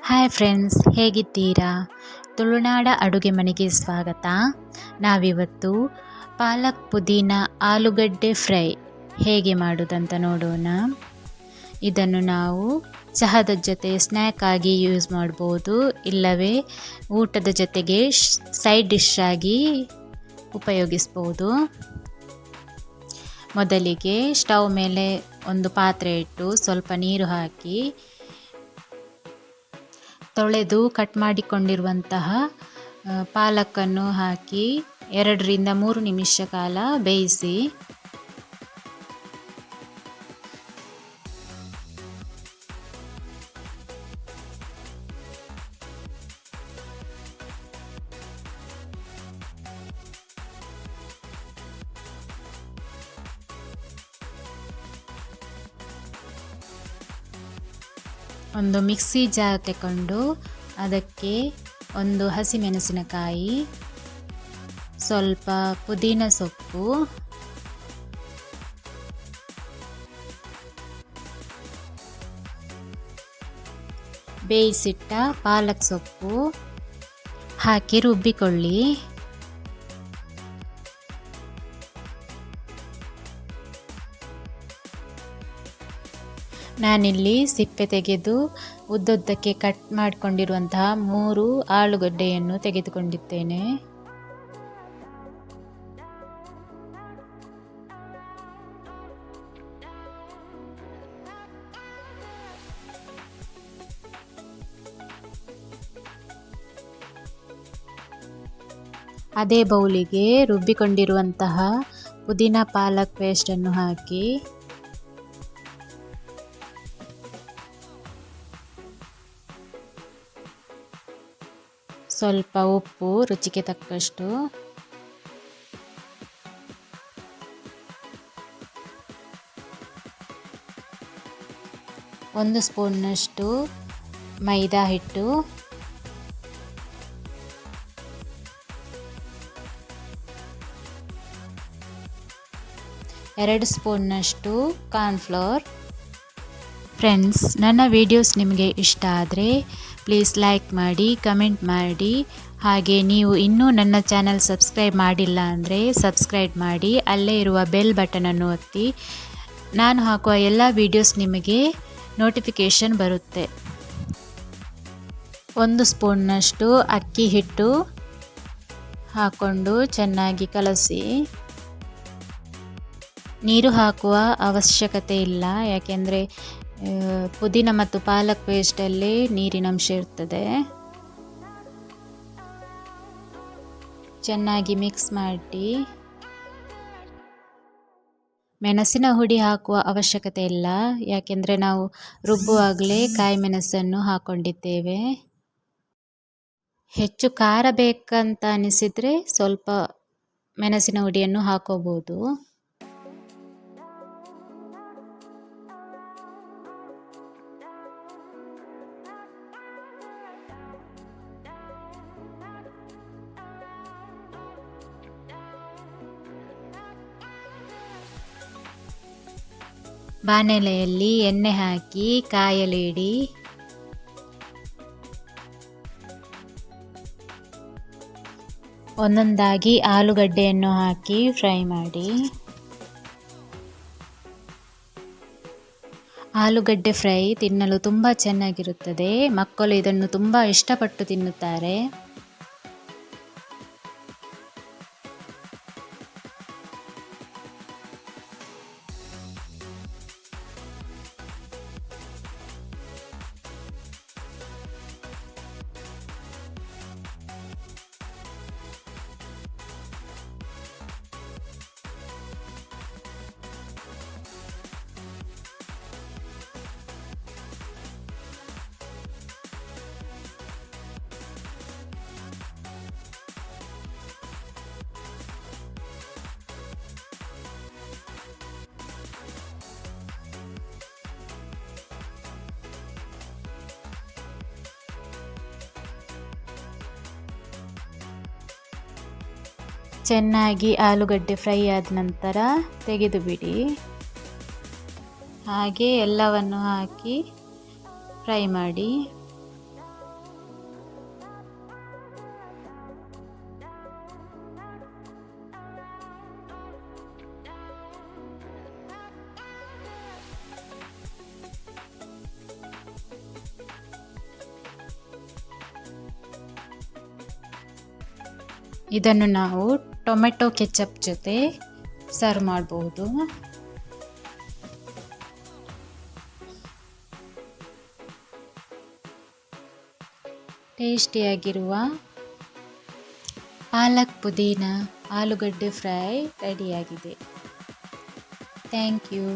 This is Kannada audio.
ಹಾಯ್ ಫ್ರೆಂಡ್ಸ್, ಹೇಗಿದ್ದೀರಾ? ತುಳುನಾಡ ಅಡುಗೆ ಮನೆಗೆ ಸ್ವಾಗತ. ನಾವಿವತ್ತು ಪಾಲಕ್ ಪುದೀನ ಆಲೂಗಡ್ಡೆ ಫ್ರೈ ಹೇಗೆ ಮಾಡೋದಂತ ನೋಡೋಣ. ಇದನ್ನು ನಾವು ಚಹಾದ ಜೊತೆ ಸ್ನ್ಯಾಕ್ ಆಗಿ ಯೂಸ್ ಮಾಡ್ಬೋದು, ಇಲ್ಲವೇ ಊಟದ ಜೊತೆಗೆ ಸೈಡ್ ಡಿಶ್ ಆಗಿ ಉಪಯೋಗಿಸ್ಬೋದು. ಮೊದಲಿಗೆ ಸ್ಟವ್ ಮೇಲೆ ಒಂದು ಪಾತ್ರೆ ಇಟ್ಟು ಸ್ವಲ್ಪ ನೀರು ಹಾಕಿ ತೊಳೆದು ಕಟ್ ಮಾಡಿಕೊಂಡಿರುವಂತಹ ಪಾಲಕನ್ನು ಹಾಕಿ 2 ರಿಂದ 3 ನಿಮಿಷ ಕಾಲ ಬೇಯಿಸಿ. ಒಂದು ಮಿಕ್ಸಿ ಜಾರ್ ತಗೊಂಡು ಅದಕ್ಕೆ ಒಂದು ಹಸಿಮೆಣಸಿನಕಾಯಿ, ಸ್ವಲ್ಪ ಪುದೀನ ಸೊಪ್ಪು, ಬೇಯಿಸಿಟ್ಟ ಪಾಲಕ್ ಸೊಪ್ಪು ಹಾಕಿ ರುಬ್ಬಿಕೊಳ್ಳಿ. ನಾನಿಲ್ಲಿ ಸಿಪ್ಪೆ ತೆಗೆದು ಉದ್ದುದ್ದಕ್ಕೆ ಕಟ್ ಮಾಡಿಕೊಂಡಿರುವಂತಹ 3 ಆಲೂಗಡ್ಡೆಯನ್ನು ತೆಗೆದುಕೊಂಡಿದ್ದೇನೆ. ಅದೇ ಬೌಲಿಗೆ ರುಬ್ಬಿಕೊಂಡಿರುವಂತಹ ಪುದೀನ ಪಾಲಕ್ ಪೇಸ್ಟನ್ನು ಹಾಕಿ ಸ್ವಲ್ಪ ಉಪ್ಪು ರುಚಿಗೆ ತಕ್ಕಷ್ಟು, ಒಂದು ಸ್ಪೂನ್ನಷ್ಟು ಮೈದಾ ಹಿಟ್ಟು, ಎರಡು ಸ್ಪೂನ್ನಷ್ಟು ಕಾರ್ನ್ಫ್ಲೋರ್. ಫ್ರೆಂಡ್ಸ್, ನನ್ನ ವಿಡಿಯೋಸ್ ನಿಮಗೆ ಇಷ್ಟ ಆದರೆ ಪ್ಲೀಸ್ ಲೈಕ್ ಮಾಡಿ, ಕಮೆಂಟ್ ಮಾಡಿ. ಹಾಗೆ ನೀವು ಇನ್ನೂ ನನ್ನ ಚಾನಲ್ ಸಬ್ಸ್ಕ್ರೈಬ್ ಮಾಡಿಲ್ಲ ಅಂದರೆ ಸಬ್ಸ್ಕ್ರೈಬ್ ಮಾಡಿ, ಅಲ್ಲೇ ಇರುವ ಬೆಲ್ ಬಟನನ್ನು ಒತ್ತಿ. ನಾನು ಹಾಕುವ ಎಲ್ಲ ವಿಡಿಯೋಸ್ ನಿಮಗೆ ನೋಟಿಫಿಕೇಷನ್ ಬರುತ್ತೆ. 1 ಸ್ಪೂನ್ನಷ್ಟು ಅಕ್ಕಿ ಹಿಟ್ಟು ಹಾಕ್ಕೊಂಡು ಚೆನ್ನಾಗಿ ಕಲಸಿ. ನೀರು ಹಾಕುವ ಅವಶ್ಯಕತೆ ಇಲ್ಲ, ಯಾಕೆಂದರೆ ಪುದೀನ ಮತ್ತು ಪಾಲಕ್ ಪೇಸ್ಟಲ್ಲಿ ನೀರಿನ ಅಂಶ ಇರ್ತದೆ. ಚೆನ್ನಾಗಿ ಮಿಕ್ಸ್ ಮಾಡಿ. ಮೆಣಸಿನ ಹುಡಿ ಹಾಕುವ ಅವಶ್ಯಕತೆ ಇಲ್ಲ, ಯಾಕೆಂದರೆ ನಾವು ರುಬ್ಬುವಾಗಲೇ ಕಾಯಿ ಮೆಣಸನ್ನು ಹಾಕ್ಕೊಂಡಿದ್ದೇವೆ. ಹೆಚ್ಚು ಖಾರ ಬೇಕಂತ ಅನಿಸಿದರೆ ಸ್ವಲ್ಪ ಮೆಣಸಿನ ಹುಡಿಯನ್ನು ಹಾಕೋಬೋದು. ಬಾಣಲೆಯಲ್ಲಿ ಎಣ್ಣೆ ಹಾಕಿ ಕಾಯಲಿಡಿ. ಒಂದೊಂದಾಗಿ ಆಲೂಗಡ್ಡೆಯನ್ನು ಹಾಕಿ ಫ್ರೈ ಮಾಡಿ. ಆಲೂಗಡ್ಡೆ ಫ್ರೈ ತಿನ್ನಲು ತುಂಬ ಚೆನ್ನಾಗಿರುತ್ತದೆ. ಮಕ್ಕಳು ಇದನ್ನು ತುಂಬ ಇಷ್ಟಪಟ್ಟು ತಿನ್ನುತ್ತಾರೆ. ಚೆನ್ನಾಗಿ ಆಲೂಗಡ್ಡೆ ಫ್ರೈ ಆದ ನಂತರ ತೆಗೆದು ಬಿಡಿ. ಹಾಗೆ ಎಲ್ಲವನ್ನು ಹಾಕಿ ಫ್ರೈ ಮಾಡಿ. ಇದನ್ನು ನಾವು ಟೊಮೆಟೊ ಕೆಚಪ್ ಜೊತೆ ಸರ್ವ್ ಮಾಡಬಹುದು. ಟೇಸ್ಟಿಯಾಗಿರುವ ಪಾಲಕ್ ಪುದೀನ ಆಲೂಗಡ್ಡೆ ಫ್ರೈ ರೆಡಿಯಾಗಿದೆ. Thank you.